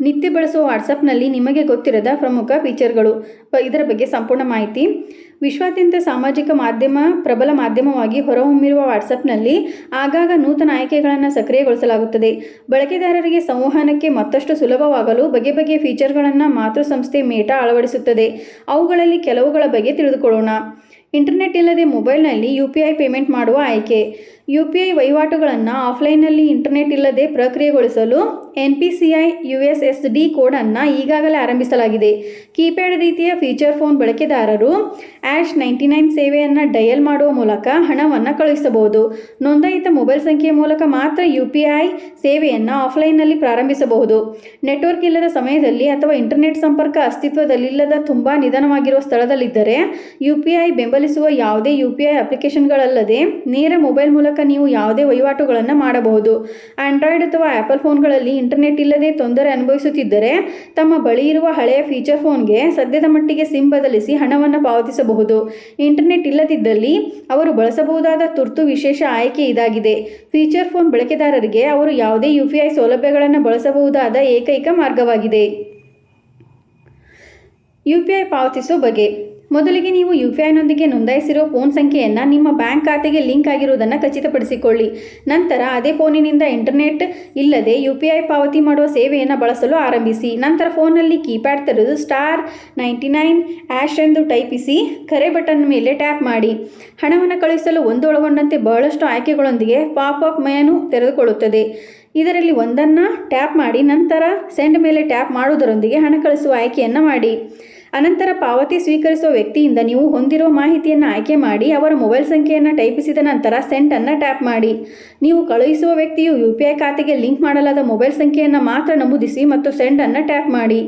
ನಿತ್ಯ ಬಳಸುವ ವಾಟ್ಸಪ್ನಲ್ಲಿ ನಿಮಗೆ ಗೊತ್ತಿರದ ಪ್ರಮುಖ ಫೀಚರ್ಗಳು. ಇದರ ಬಗ್ಗೆ ಸಂಪೂರ್ಣ ಮಾಹಿತಿ. ವಿಶ್ವಾದ್ಯಂತ ಸಾಮಾಜಿಕ ಮಾಧ್ಯಮ ಪ್ರಬಲ ಮಾಧ್ಯಮವಾಗಿ ಹೊರಹೊಮ್ಮಿರುವ ವಾಟ್ಸಪ್ನಲ್ಲಿ ಆಗಾಗ ನೂತನ ಆಯ್ಕೆಗಳನ್ನು ಸಕ್ರಿಯಗೊಳಿಸಲಾಗುತ್ತದೆ. ಬಳಕೆದಾರರಿಗೆ ಸಂವಹನಕ್ಕೆ ಮತ್ತಷ್ಟು ಸುಲಭವಾಗಲು ಬಗೆ ಬಗೆಯ ಫೀಚರ್ಗಳನ್ನು ಮಾತೃಸಂಸ್ಥೆ ಮೇಟಾ ಅಳವಡಿಸುತ್ತದೆ. ಅವುಗಳಲ್ಲಿ ಕೆಲವುಗಳ ಬಗ್ಗೆ ತಿಳಿದುಕೊಳ್ಳೋಣ. ಇಂಟರ್ನೆಟ್ ಇಲ್ಲದೆ ಮೊಬೈಲ್ನಲ್ಲಿ UPI ಪೇಮೆಂಟ್ ಮಾಡುವ ಆಯ್ಕೆ. UPI ವಹಿವಾಟುಗಳನ್ನು ಆಫ್ಲೈನ್ನಲ್ಲಿ ಇಂಟರ್ನೆಟ್ ಇಲ್ಲದೆ ಪ್ರಕ್ರಿಯೆಗೊಳಿಸಲು NPCI USSD ಕೋಡನ್ನು ಈಗಾಗಲೇ ಆರಂಭಿಸಲಾಗಿದೆ. ಕೀಪ್ಯಾಡ್ ರೀತಿಯ ಫೀಚರ್ ಫೋನ್ ಬಳಕೆದಾರರು #99 ಸೇವೆಯನ್ನು ಡಯಲ್ ಮಾಡುವ ಮೂಲಕ ಹಣವನ್ನು ಕಳುಹಿಸಬಹುದು. ನೋಂದಾಯಿತ ಮೊಬೈಲ್ ಸಂಖ್ಯೆಯ ಮೂಲಕ ಮಾತ್ರ UPI ಸೇವೆಯನ್ನು ಆಫ್ಲೈನ್ನಲ್ಲಿ ಪ್ರಾರಂಭಿಸಬಹುದು. ನೆಟ್ವರ್ಕ್ ಇಲ್ಲದ ಸಮಯದಲ್ಲಿ ಅಥವಾ ಇಂಟರ್ನೆಟ್ ಸಂಪರ್ಕ ಅಸ್ತಿತ್ವದಲ್ಲಿಲ್ಲದ ತುಂಬ ನಿಧಾನವಾಗಿರುವ ಸ್ಥಳದಲ್ಲಿದ್ದರೆ UPI ಬೆಂಬಲಿಸುವ ಯಾವುದೇ UPI ಅಪ್ಲಿಕೇಶನ್ಗಳಲ್ಲದೆ ನೇರ ಮೊಬೈಲ್ ಮೂಲಕ ನೀವು ಯಾವುದೇ ವಹಿವಾಟುಗಳನ್ನು ಮಾಡಬಹುದು. ಆಂಡ್ರಾಯ್ಡ್ ಅಥವಾ ಆಪಲ್ ಫೋನ್ಗಳಲ್ಲಿ ಇಂಟರ್ನೆಟ್ ಇಲ್ಲದೆ ತೊಂದರೆ ಅನುಭವಿಸುತ್ತಿದ್ದರೆ ತಮ್ಮ ಬಳಿ ಇರುವ ಹಳೆಯ ಫೀಚರ್ ಫೋನ್ಗೆ ಸದ್ಯದ ಮಟ್ಟಿಗೆ ಸಿಮ್ ಬದಲಿಸಿ ಹಣವನ್ನು ಪಾವತಿಸಬಹುದು. ಇಂಟರ್ನೆಟ್ ಇಲ್ಲದಿದ್ದಲ್ಲಿ ಅವರು ಬಳಸಬಹುದಾದ ತುರ್ತು ವಿಶೇಷ ಆಯ್ಕೆ ಇದಾಗಿದೆ. ಫೀಚರ್ ಫೋನ್ ಬಳಕೆದಾರರಿಗೆ ಅವರು ಯಾವುದೇ UPI ಸೌಲಭ್ಯಗಳನ್ನು ಬಳಸಬಹುದಾದ ಏಕೈಕ ಮಾರ್ಗವಾಗಿದೆ. UPI ಪಾವತಿಸುವ ಬಗೆ. ಮೊದಲಿಗೆ ನೀವು UPIನೊಂದಿಗೆ ನೋಂದಾಯಿಸಿರುವ ಫೋನ್ ಸಂಖ್ಯೆಯನ್ನು ನಿಮ್ಮ ಬ್ಯಾಂಕ್ ಖಾತೆಗೆ ಲಿಂಕ್ ಆಗಿರುವುದನ್ನು ಖಚಿತಪಡಿಸಿಕೊಳ್ಳಿ. ನಂತರ ಅದೇ ಫೋನಿನಿಂದ ಇಂಟರ್ನೆಟ್ ಇಲ್ಲದೆ UPI ಪಾವತಿ ಮಾಡುವ ಸೇವೆಯನ್ನು ಬಳಸಲು ಆರಂಭಿಸಿ. ನಂತರ ಫೋನ್ನಲ್ಲಿ ಕೀಪ್ಯಾಡ್ ತೆರೆದು *99# ಎಂದು ಟೈಪಿಸಿ ಕರೆ ಬಟನ್ ಮೇಲೆ ಟ್ಯಾಪ್ ಮಾಡಿ. ಹಣವನ್ನು ಕಳುಹಿಸಲು ಒಳಗೊಂಡಂತೆ ಬಹಳಷ್ಟು ಆಯ್ಕೆಗಳೊಂದಿಗೆ ಪಾಪ್-ಅಪ್ ಮೆನು ತೆರೆದುಕೊಳ್ಳುತ್ತದೆ. ಇದರಲ್ಲಿ ಒಂದನ್ನು ಟ್ಯಾಪ್ ಮಾಡಿ ನಂತರ ಸೆಂಡ್ ಮೇಲೆ ಟ್ಯಾಪ್ ಮಾಡುವುದರೊಂದಿಗೆ ಹಣ ಕಳಿಸುವ ಆಯ್ಕೆಯನ್ನು ಮಾಡಿ. ಅನಂತರ ಪಾವತಿ ಸ್ವೀಕರಿಸುವ ವ್ಯಕ್ತಿಯಿಂದ ನೀವು ಹೊಂದಿರುವ ಮಾಹಿತಿಯನ್ನು ಆಯ್ಕೆ ಮಾಡಿ ಅವರ ಮೊಬೈಲ್ ಸಂಖ್ಯೆಯನ್ನು ಟೈಪಿಸಿದ ನಂತರ ಸೆಂಡನ್ನು ಟ್ಯಾಪ್ ಮಾಡಿ. ನೀವು ಕಳುಹಿಸುವ ವ್ಯಕ್ತಿಯು UPI ಖಾತೆಗೆ ಲಿಂಕ್ ಮಾಡಲಾದ ಮೊಬೈಲ್ ಸಂಖ್ಯೆಯನ್ನು ಮಾತ್ರ ನಮೂದಿಸಿ ಮತ್ತು ಸೆಂಡನ್ನು ಟ್ಯಾಪ್ ಮಾಡಿ.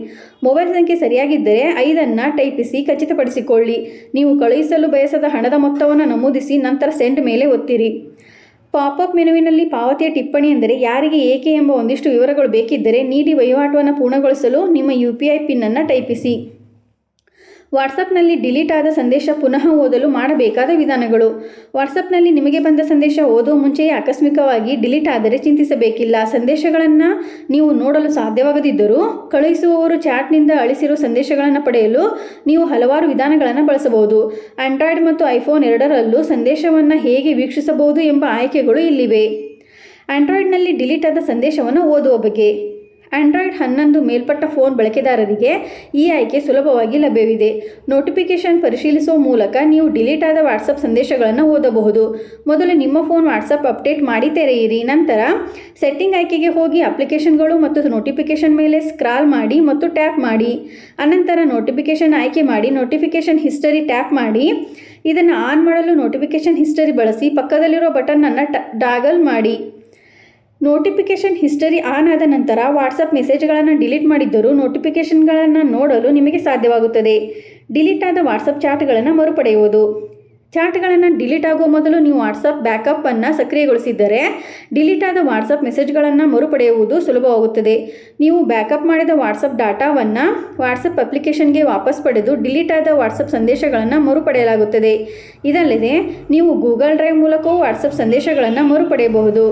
ಮೊಬೈಲ್ ಸಂಖ್ಯೆ ಸರಿಯಾಗಿದ್ದರೆ 5ಅನ್ನು ಟೈಪಿಸಿ ಖಚಿತಪಡಿಸಿಕೊಳ್ಳಿ. ನೀವು ಕಳುಹಿಸಲು ಬಯಸದ ಹಣದ ಮೊತ್ತವನ್ನು ನಮೂದಿಸಿ ನಂತರ ಸೆಂಡ್ ಮೇಲೆ ಒತ್ತಿರಿ. ಪಾಪ್-ಅಪ್ ಮೆನುವಿನಲ್ಲಿ ಪಾವತಿಯ ಟಿಪ್ಪಣಿ ಎಂದರೆ ಯಾರಿಗೆ ಏಕೆ ಎಂಬ ಒಂದಿಷ್ಟು ವಿವರಗಳು ಬೇಕಿದ್ದರೆ ನೀಡಿ ವಹಿವಾಟನ್ನು ಪೂರ್ಣಗೊಳಿಸಲು ನಿಮ್ಮ UPI ಪಿನ್ನನ್ನು ಟೈಪಿಸಿ. ವಾಟ್ಸಪ್ನಲ್ಲಿ ಡಿಲೀಟ್ ಆದ ಸಂದೇಶ ಪುನಃ ಓದಲು ಮಾಡಬೇಕಾದ ವಿಧಾನಗಳು. ವಾಟ್ಸಪ್ನಲ್ಲಿ ನಿಮಗೆ ಬಂದ ಸಂದೇಶ ಓದುವ ಮುಂಚೆಯೇ ಆಕಸ್ಮಿಕವಾಗಿ ಡಿಲೀಟ್ ಆದರೆ ಚಿಂತಿಸಬೇಕಿಲ್ಲ. ಸಂದೇಶಗಳನ್ನು ನೀವು ನೋಡಲು ಸಾಧ್ಯವಾಗದಿದ್ದರೂ ಕಳುಹಿಸುವವರು ಚಾಟ್ನಿಂದ ಅಳಿಸಿರುವ ಸಂದೇಶಗಳನ್ನು ಪಡೆಯಲು ನೀವು ಹಲವಾರು ವಿಧಾನಗಳನ್ನು ಬಳಸಬಹುದು. ಆಂಡ್ರಾಯ್ಡ್ ಮತ್ತು iPhone ಎರಡರಲ್ಲೂ ಸಂದೇಶವನ್ನು ಹೇಗೆ ವೀಕ್ಷಿಸಬಹುದು ಎಂಬ ಆಯ್ಕೆಗಳು ಇಲ್ಲಿವೆ. ಆಂಡ್ರಾಯ್ಡ್ನಲ್ಲಿ ಡಿಲೀಟ್ ಆದ ಸಂದೇಶವನ್ನು ಓದುವ ಬಗ್ಗೆ. ಆಂಡ್ರಾಯ್ಡ್ 11 ಮೇಲ್ಪಟ್ಟ ಫೋನ್ ಬಳಕೆದಾರರಿಗೆ ಈ ಆಯ್ಕೆ ಸುಲಭವಾಗಿ ಲಭ್ಯವಿದೆ. ನೋಟಿಫಿಕೇಷನ್ ಪರಿಶೀಲಿಸುವ ಮೂಲಕ ನೀವು ಡಿಲೀಟ್ ಆದ ವಾಟ್ಸಪ್ ಸಂದೇಶಗಳನ್ನು ಓದಬಹುದು. ಮೊದಲು ನಿಮ್ಮ ಫೋನ್ ವಾಟ್ಸಪ್ ಅಪ್ಡೇಟ್ ಮಾಡಿ ತೆರೆಯಿರಿ. ನಂತರ ಸೆಟ್ಟಿಂಗ್ ಆಯ್ಕೆಗೆ ಹೋಗಿ ಅಪ್ಲಿಕೇಶನ್ಗಳು ಮತ್ತು ನೋಟಿಫಿಕೇಷನ್ ಮೇಲೆ ಸ್ಕ್ರಾಲ್ ಮಾಡಿ ಮತ್ತು ಟ್ಯಾಪ್ ಮಾಡಿ. ಅನಂತರ ನೋಟಿಫಿಕೇಷನ್ ಆಯ್ಕೆ ಮಾಡಿ ನೋಟಿಫಿಕೇಷನ್ ಹಿಸ್ಟರಿ ಟ್ಯಾಪ್ ಮಾಡಿ. ಇದನ್ನು ಆನ್ ಮಾಡಲು ನೋಟಿಫಿಕೇಷನ್ ಹಿಸ್ಟರಿ ಬಳಸಿ ಪಕ್ಕದಲ್ಲಿರೋ ಬಟನ್ನನ್ನು ಟಾಗಲ್ ಮಾಡಿ. ನೋಟಿಫಿಕೇಷನ್ ಹಿಸ್ಟರಿ ಆನ್ ಆದ ನಂತರ ವಾಟ್ಸಪ್ ಮೆಸೇಜ್ಗಳನ್ನು ಡಿಲೀಟ್ ಮಾಡಿದ್ದರೂ ನೋಟಿಫಿಕೇಷನ್ಗಳನ್ನು ನೋಡಲು ನಿಮಗೆ ಸಾಧ್ಯವಾಗುತ್ತದೆ. ಡಿಲೀಟ್ ಆದ ವಾಟ್ಸಪ್ ಚಾಟ್ಗಳನ್ನು ಮರುಪಡೆಯುವುದು. ಚಾಟ್ಗಳನ್ನು ಡಿಲೀಟ್ ಆಗುವ ಮೊದಲು ನೀವು ವಾಟ್ಸಪ್ ಬ್ಯಾಕಪ್ಪನ್ನು ಸಕ್ರಿಯಗೊಳಿಸಿದ್ದರೆ ಡಿಲೀಟ್ ಆದ ವಾಟ್ಸಪ್ ಮೆಸೇಜ್ಗಳನ್ನು ಮರುಪಡೆಯುವುದು ಸುಲಭವಾಗುತ್ತದೆ. ನೀವು ಬ್ಯಾಕಪ್ ಮಾಡಿದ ವಾಟ್ಸಪ್ ಡಾಟಾವನ್ನು ವಾಟ್ಸಪ್ ಅಪ್ಲಿಕೇಶನ್ಗೆ ವಾಪಸ್ ಪಡೆದು ಡಿಲೀಟ್ ಆದ ವಾಟ್ಸಪ್ ಸಂದೇಶಗಳನ್ನು ಮರುಪಡೆಯಲಾಗುತ್ತದೆ. ಇದಲ್ಲದೆ ನೀವು ಗೂಗಲ್ ಡ್ರೈವ್ ಮೂಲಕವೂ ವಾಟ್ಸಪ್ ಸಂದೇಶಗಳನ್ನು ಮರುಪಡೆಯಬಹುದು.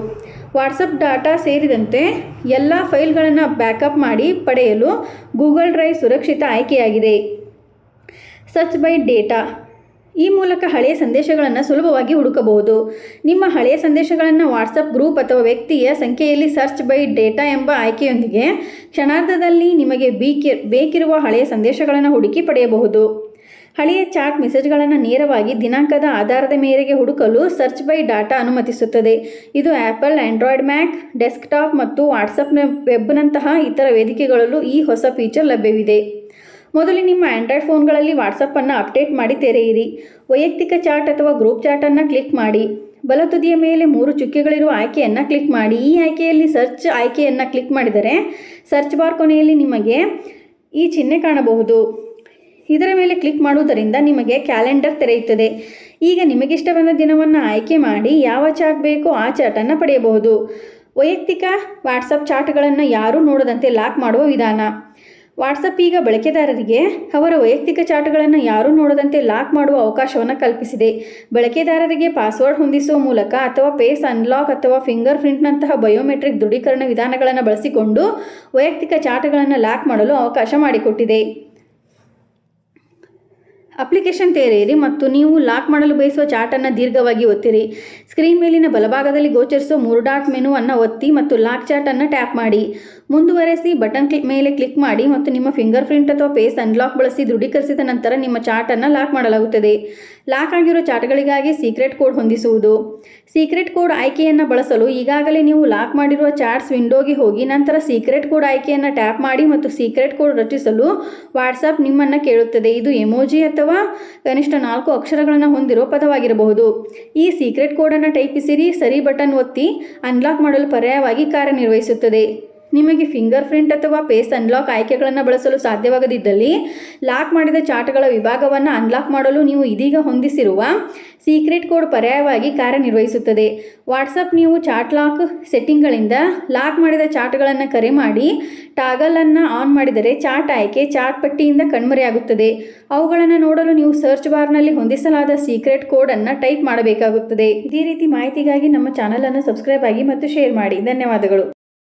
ವಾಟ್ಸಪ್ ಡಾಟಾ ಸೇರಿದಂತೆ ಎಲ್ಲ ಫೈಲ್ಗಳನ್ನು ಬ್ಯಾಕಪ್ ಮಾಡಿ ಪಡೆಯಲು ಗೂಗಲ್ ಡ್ರೈವ್ ಸುರಕ್ಷಿತ ಆಯ್ಕೆಯಾಗಿದೆ. Search by data. ಈ ಮೂಲಕ ಹಳೆಯ ಸಂದೇಶಗಳನ್ನು ಸುಲಭವಾಗಿ ಹುಡುಕಬಹುದು. ನಿಮ್ಮ ಹಳೆಯ ಸಂದೇಶಗಳನ್ನು ವಾಟ್ಸಪ್ ಗ್ರೂಪ್ ಅಥವಾ ವ್ಯಕ್ತಿಯ ಸಂಖ್ಯೆಯಲ್ಲಿ ಸರ್ಚ್ ಬೈ ಡೇಟಾ ಎಂಬ ಆಯ್ಕೆಯೊಂದಿಗೆ ಕ್ಷಣಾರ್ಧದಲ್ಲಿ ನಿಮಗೆ ಬೇಕಿರುವ ಹಳೆಯ ಸಂದೇಶಗಳನ್ನು ಹುಡುಕಿ ಪಡೆಯಬಹುದು. ಹಳೆಯ ಚಾಟ್ ಮೆಸೇಜ್ಗಳನ್ನು ನೇರವಾಗಿ ದಿನಾಂಕದ ಆಧಾರದ ಮೇರೆಗೆ ಹುಡುಕಲು ಸರ್ಚ್ ಬೈ ಡಾಟಾ ಅನುಮತಿಸುತ್ತದೆ. ಇದು ಆ್ಯಪಲ್, ಆಂಡ್ರಾಯ್ಡ್, ಮ್ಯಾಕ್, ಡೆಸ್ಕ್ಟಾಪ್ ಮತ್ತು ವಾಟ್ಸಪ್ನ ವೆಬ್ನಂತಹ ಇತರ ವೇದಿಕೆಗಳಲ್ಲೂ ಈ ಹೊಸ ಫೀಚರ್ ಲಭ್ಯವಿದೆ. ಮೊದಲು ನಿಮ್ಮ ಆಂಡ್ರಾಯ್ಡ್ ಫೋನ್ಗಳಲ್ಲಿ ವಾಟ್ಸಪ್ಪನ್ನು ಅಪ್ಡೇಟ್ ಮಾಡಿ ತೆರೆಯಿರಿ. ವೈಯಕ್ತಿಕ ಚಾಟ್ ಅಥವಾ ಗ್ರೂಪ್ ಚಾಟನ್ನು ಕ್ಲಿಕ್ ಮಾಡಿ. ಬಲತುದಿಯ ಮೇಲೆ 3 ಚುಕ್ಕೆಗಳಿರುವ ಆಯ್ಕೆಯನ್ನು ಕ್ಲಿಕ್ ಮಾಡಿ. ಈ ಆಯ್ಕೆಯಲ್ಲಿ ಸರ್ಚ್ ಆಯ್ಕೆಯನ್ನು ಕ್ಲಿಕ್ ಮಾಡಿದರೆ ಸರ್ಚ್ ಬಾರ್ ಕೊನೆಯಲ್ಲಿ ನಿಮಗೆ ಈ ಚಿಹ್ನೆ ಕಾಣಬಹುದು. ಇದರ ಮೇಲೆ ಕ್ಲಿಕ್ ಮಾಡುವುದರಿಂದ ನಿಮಗೆ ಕ್ಯಾಲೆಂಡರ್ ತೆರೆಯುತ್ತದೆ. ಈಗ ನಿಮಗಿಷ್ಟ ಬಂದ ದಿನವನ್ನು ಆಯ್ಕೆ ಮಾಡಿ ಯಾವ ಚಾಟ್ ಬೇಕೋ ಆ ಚಾಟನ್ನು ಪಡೆಯಬಹುದು. ವೈಯಕ್ತಿಕ ವಾಟ್ಸಪ್ ಚಾಟ್ಗಳನ್ನು ಯಾರೂ ನೋಡದಂತೆ ಲಾಕ್ ಮಾಡುವ ವಿಧಾನ. ವಾಟ್ಸಪ್ ಈಗ ಬಳಕೆದಾರರಿಗೆ ಅವರ ವೈಯಕ್ತಿಕ ಚಾಟ್ಗಳನ್ನು ಯಾರೂ ನೋಡದಂತೆ ಲಾಕ್ ಮಾಡುವ ಅವಕಾಶವನ್ನು ಕಲ್ಪಿಸಿದೆ. ಬಳಕೆದಾರರಿಗೆ ಪಾಸ್ವರ್ಡ್ ಹೊಂದಿಸುವ ಮೂಲಕ ಅಥವಾ ಫೇಸ್ ಅನ್ಲಾಕ್ ಅಥವಾ ಫಿಂಗರ್ ಪ್ರಿಂಟ್ನಂತಹ ಬಯೋಮೆಟ್ರಿಕ್ ದೃಢೀಕರಣ ವಿಧಾನಗಳನ್ನು ಬಳಸಿಕೊಂಡು ವೈಯಕ್ತಿಕ ಚಾಟ್ಗಳನ್ನು ಲಾಕ್ ಮಾಡಲು ಅವಕಾಶ ಮಾಡಿಕೊಟ್ಟಿದೆ. ಅಪ್ಲಿಕೇಶನ್ ತೆರೆಯಿರಿ ಮತ್ತು ನೀವು ಲಾಕ್ ಮಾಡಲು ಬಯಸುವ ಚಾಟನ್ನು ದೀರ್ಘವಾಗಿ ಒತ್ತಿರಿ. ಸ್ಕ್ರೀನ್ ಮೇಲಿನ ಬಲಭಾಗದಲ್ಲಿ ಗೋಚರಿಸುವ 3 ಡಾಟ್ ಮೆನುವನ್ನು ಒತ್ತಿ ಮತ್ತು ಲಾಕ್ ಚಾಟನ್ನು ಟ್ಯಾಪ್ ಮಾಡಿ. ಮುಂದುವರೆಸಿ ಬಟನ್ ಮೇಲೆ ಕ್ಲಿಕ್ ಮಾಡಿ ಮತ್ತು ನಿಮ್ಮ ಫಿಂಗರ್ ಪ್ರಿಂಟ್ ಅಥವಾ ಫೇಸ್ ಅನ್ಲಾಕ್ ಬಳಸಿ ದೃಢೀಕರಿಸಿದ ನಂತರ ನಿಮ್ಮ ಚಾಟನ್ನು ಲಾಕ್ ಮಾಡಲಾಗುತ್ತದೆ. ಲಾಕ್ ಆಗಿರುವ ಚಾಟ್ಗಳಿಗಾಗಿ ಸೀಕ್ರೆಟ್ ಕೋಡ್ ಹೊಂದಿಸುವುದು. ಸೀಕ್ರೆಟ್ ಕೋಡ್ ಆಯ್ಕೆಯನ್ನು ಬಳಸಲು ಈಗಾಗಲೇ ನೀವು ಲಾಕ್ ಮಾಡಿರುವ ಚಾಟ್ಸ್ ವಿಂಡೋಗೆ ಹೋಗಿ ನಂತರ ಸೀಕ್ರೆಟ್ ಕೋಡ್ ಆಯ್ಕೆಯನ್ನು ಟ್ಯಾಪ್ ಮಾಡಿ ಮತ್ತು ಸೀಕ್ರೆಟ್ ಕೋಡ್ ರಚಿಸಲು ವಾಟ್ಸಪ್ ನಿಮ್ಮನ್ನು ಕೇಳುತ್ತದೆ. ಇದು ಎಮೋಜಿ ಅಥವಾ ಕನಿಷ್ಠ 4 ಅಕ್ಷರಗಳನ್ನು ಹೊಂದಿರುವ ಪದವಾಗಿರಬಹುದು. ಈ ಸೀಕ್ರೆಟ್ ಕೋಡನ್ನು ಟೈಪಿಸಿರಿ, ಸರಿ ಬಟನ್ ಒತ್ತಿ ಅನ್ಲಾಕ್ ಮಾಡಲು ಪರ್ಯಾಯವಾಗಿ ಕಾರ್ಯನಿರ್ವಹಿಸುತ್ತದೆ. ನಿಮಗೆ ಫಿಂಗರ್ ಪ್ರಿಂಟ್ ಅಥವಾ ಫೇಸ್ ಅನ್ಲಾಕ್ ಆಯ್ಕೆಗಳನ್ನು ಬಳಸಲು ಸಾಧ್ಯವಾಗದಿದ್ದಲ್ಲಿ ಲಾಕ್ ಮಾಡಿದ ಚಾಟ್ಗಳ ವಿಭಾಗವನ್ನು ಅನ್ಲಾಕ್ ಮಾಡಲು ನೀವು ಇದೀಗ ಹೊಂದಿಸಿರುವ ಸೀಕ್ರೆಟ್ ಕೋಡ್ ಪರ್ಯಾಯವಾಗಿ ಕಾರ್ಯನಿರ್ವಹಿಸುತ್ತದೆ. ವಾಟ್ಸಪ್ ನೀವು ಚಾಟ್ ಲಾಕ್ ಸೆಟ್ಟಿಂಗ್ಗಳಿಂದ ಲಾಕ್ ಮಾಡಿದ ಚಾಟ್ಗಳನ್ನು ಕರೆ ಮಾಡಿ ಟಾಗಲನ್ನು ಆನ್ ಮಾಡಿದರೆ ಚಾಟ್ ಆಯ್ಕೆ ಚಾಟ್ ಪಟ್ಟಿಯಿಂದ ಕಣ್ಮರೆಯಾಗುತ್ತದೆ. ಅವುಗಳನ್ನು ನೋಡಲು ನೀವು ಸರ್ಚ್ ಬಾರ್ನಲ್ಲಿ ಹೊಂದಿಸಲಾದ ಸೀಕ್ರೆಟ್ ಕೋಡನ್ನು ಟೈಪ್ ಮಾಡಬೇಕಾಗುತ್ತದೆ. ಇದೇ ರೀತಿ ಮಾಹಿತಿಗಾಗಿ ನಮ್ಮ ಚಾನಲನ್ನು ಸಬ್ಸ್ಕ್ರೈಬ್ ಆಗಿ ಮತ್ತು ಶೇರ್ ಮಾಡಿ. ಧನ್ಯವಾದಗಳು.